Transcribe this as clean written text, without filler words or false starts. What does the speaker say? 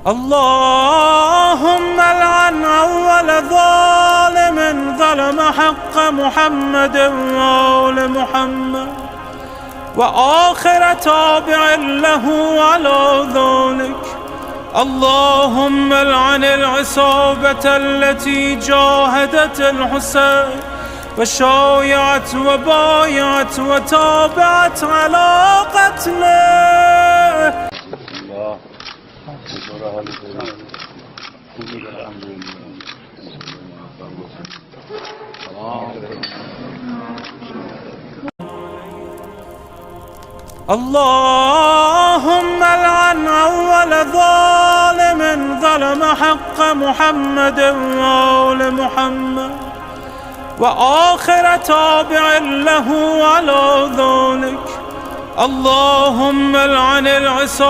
اللهم العن أول ظالم ظلم حق محمد وآل محمد، وآخر تابع له على ذلك. اللهم العن العصابة التي جاهدت الحسين وشايعت وبايعت وتابعت على قتله. اللهم العن أول ظالم ظلم حق محمد وآل محمد، وآخر تابع له على ذلك. اللهم العن العصابة